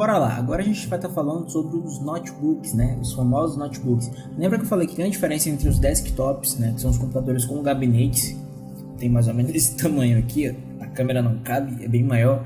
bora lá. Agora a gente vai estar falando sobre os notebooks, né? Os famosos notebooks. Lembra que eu falei que tem uma diferença entre os desktops, né? Que são os computadores com gabinetes. Tem mais ou menos esse tamanho aqui, ó. A câmera não cabe, é bem maior.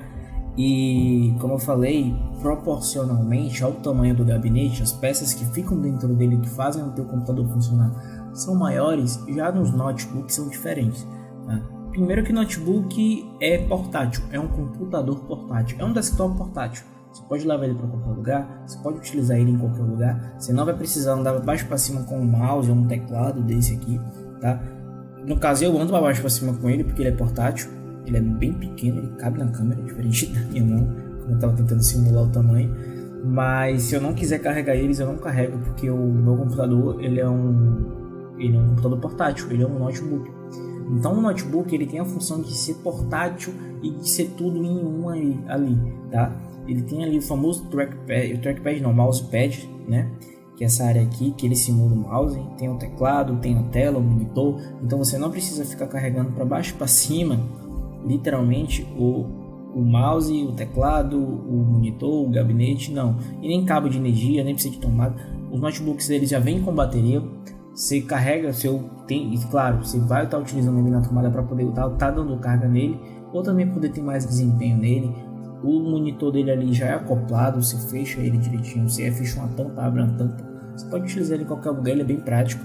E como eu falei, proporcionalmente ao tamanho do gabinete, as peças que ficam dentro dele que fazem o teu computador funcionar são maiores. Já nos notebooks são diferentes, tá? Primeiro que notebook é portátil, é um computador portátil, é um desktop portátil. Você pode levar ele para qualquer lugar, você pode utilizar ele em qualquer lugar. Você não vai precisar andar baixo para cima com um mouse ou um teclado desse aqui, tá? No caso eu ando para baixo para cima com ele porque ele é portátil. Ele é bem pequeno, ele cabe na câmera, diferente da minha mão, como eu estava tentando simular o tamanho. Mas se eu não quiser carregar eles, eu não carrego, porque o meu computador ele é um computador portátil, ele é um notebook. Então o notebook ele tem a função de ser portátil e de ser tudo em um ali, tá? Ele tem ali o famoso mousepad, né? Que é essa área aqui, que ele simula o mouse, tem o teclado, tem a tela, o monitor. Então você não precisa ficar carregando para baixo e para cima, literalmente, o mouse, o teclado, o monitor, o gabinete, não. E nem cabo de energia, nem precisa de tomada. Os notebooks eles já vêm com bateria. Você carrega, claro, você vai estar utilizando ele na tomada para poder estar dando carga nele, ou também poder ter mais desempenho nele. O monitor dele ali já é acoplado, você fecha ele direitinho, você fecha uma tampa, abre uma tampa. Você pode utilizar ele em qualquer lugar, ele é bem prático,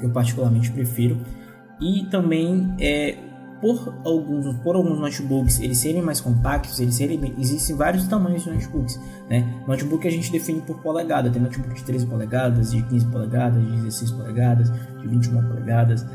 eu particularmente prefiro. E também por alguns notebooks eles serem mais compactos, existem vários tamanhos de notebooks, né? Notebook a gente define por polegada, tem notebook de 13 polegadas, de 15 polegadas, de 16 polegadas, de 21 polegadas.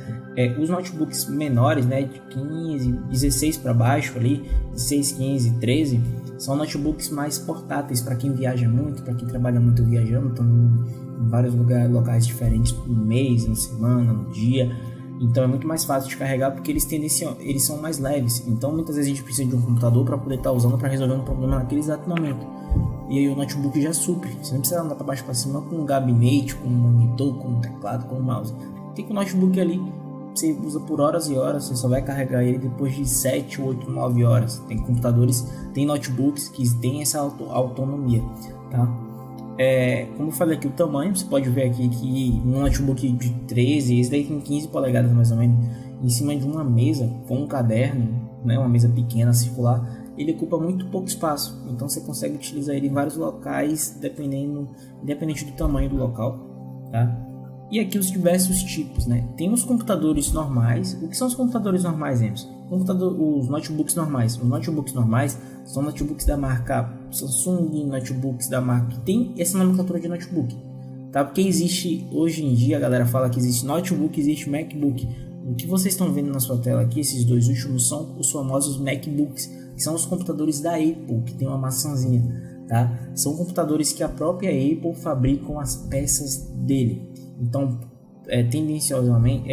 Os notebooks menores, né, de 15, 16 para baixo ali, 16, 15, 13, são notebooks mais portáteis para quem viaja muito, para quem trabalha muito viajando, estão em vários locais diferentes no mês, na semana, no dia. Então é muito mais fácil de carregar porque eles são mais leves. Então muitas vezes a gente precisa de um computador para poder estar usando para resolver um problema naquele exato momento. E aí o notebook já supre. Você não precisa andar para baixo para cima com um gabinete, com um monitor, com um teclado, com um mouse. Tem que o notebook ali, você usa por horas e horas, você só vai carregar ele depois de 7, 8, 9 horas. Tem notebooks que têm essa autonomia, tá? Como eu falei aqui, o tamanho, você pode ver aqui que um notebook de 13, esse daí tem 15 polegadas mais ou menos, em cima de uma mesa com um caderno, né, uma mesa pequena, circular, ele ocupa muito pouco espaço, então você consegue utilizar ele em vários locais, independente do tamanho do local, tá? E aqui os diversos tipos, né? Tem os computadores normais. O que são os computadores normais, Emerson? Os notebooks normais. Os notebooks normais são notebooks da marca Samsung, notebooks da marca que tem essa nomenclatura de notebook, tá? Porque existe, hoje em dia a galera fala que existe notebook, existe MacBook. O que vocês estão vendo na sua tela aqui, esses dois últimos, são os famosos MacBooks, que são os computadores da Apple, que tem uma maçãzinha, tá? São computadores que a própria Apple fabricam as peças dele. Então, tendenciosamente,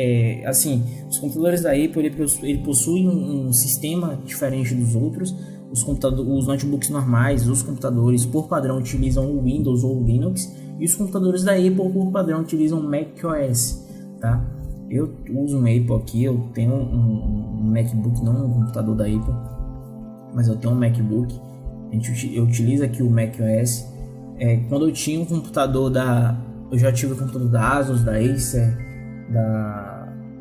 os computadores da Apple ele possuem um sistema diferente dos outros. Os notebooks normais, os computadores por padrão utilizam o Windows ou o Linux, e os computadores da Apple por padrão utilizam o macOS, tá? Eu uso um Apple aqui, eu tenho um MacBook, não um computador da Apple, mas eu tenho um MacBook. Eu utilizo aqui o macOS. Quando eu tinha um computador eu já tive o computador da Asus, da Acer,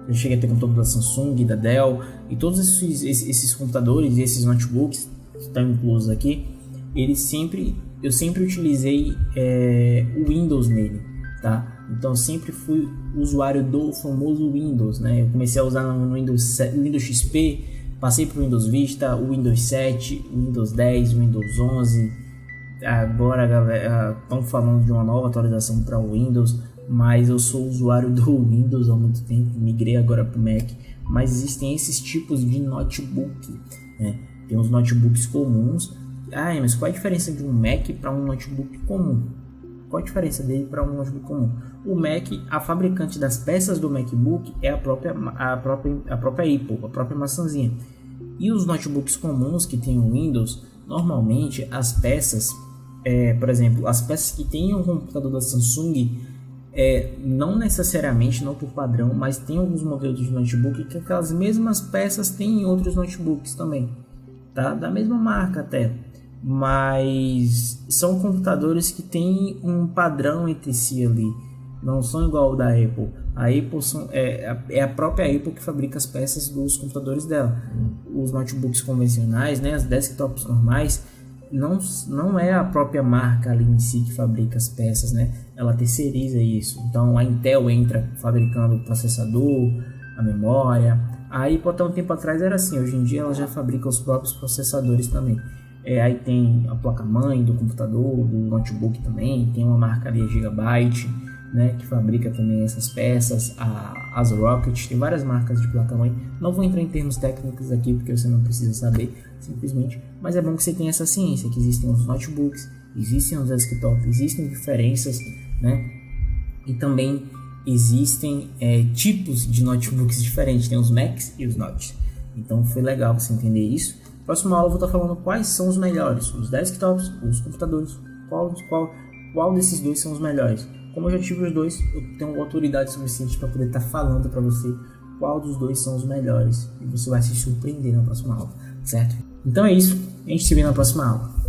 eu cheguei a ter computador da Samsung, da Dell, e todos esses computadores e esses notebooks que estão inclusos aqui, eu sempre utilizei o Windows nele, tá? Então eu sempre fui usuário do famoso Windows, né? Eu comecei a usar no Windows XP, passei para o Windows Vista, o Windows 7, o Windows 10, o Windows 11. Agora, galera, estão falando de uma nova atualização para o Windows, mas eu sou usuário do Windows há muito tempo, migrei agora para o Mac. Mas existem esses tipos de notebook, né? Tem os notebooks comuns. Mas qual é a diferença de um Mac para um notebook comum? Qual a diferença dele para um notebook comum? O Mac, a fabricante das peças do MacBook é a própria Apple, a própria maçãzinha. E os notebooks comuns que tem o Windows, normalmente as peças, por exemplo, as peças que tem um computador da Samsung, não necessariamente, não por padrão, mas tem alguns modelos de notebook que aquelas mesmas peças tem em outros notebooks também, tá? Da mesma marca até. mas são computadores que têm um padrão entre si ali, não são igual o da Apple. A Apple é a própria Apple que fabrica as peças dos computadores dela. Os notebooks convencionais, né, as desktops normais, não é a própria marca ali em si que fabrica as peças, né? Ela terceiriza isso. Então a Intel entra fabricando o processador, a memória. A Apple até um tempo atrás era assim, hoje em dia ela já fabrica os próprios processadores também. Aí tem a placa-mãe do computador, do notebook também, tem uma marca ali, a Gigabyte, né, que fabrica também essas peças, as Rocket, tem várias marcas de placa-mãe. Não vou entrar em termos técnicos aqui porque você não precisa saber, simplesmente, mas é bom que você tenha essa ciência, que existem os notebooks, existem os desktops, existem diferenças, né, e também existem tipos de notebooks diferentes, tem os Macs e os Notes. Então foi legal você entender isso. Próxima aula eu vou estar falando quais são os melhores, os desktops, os computadores, qual desses dois são os melhores. Como eu já tive os dois, eu tenho autoridade suficiente para poder estar falando para você qual dos dois são os melhores. E você vai se surpreender na próxima aula, certo? Então é isso, a gente se vê na próxima aula.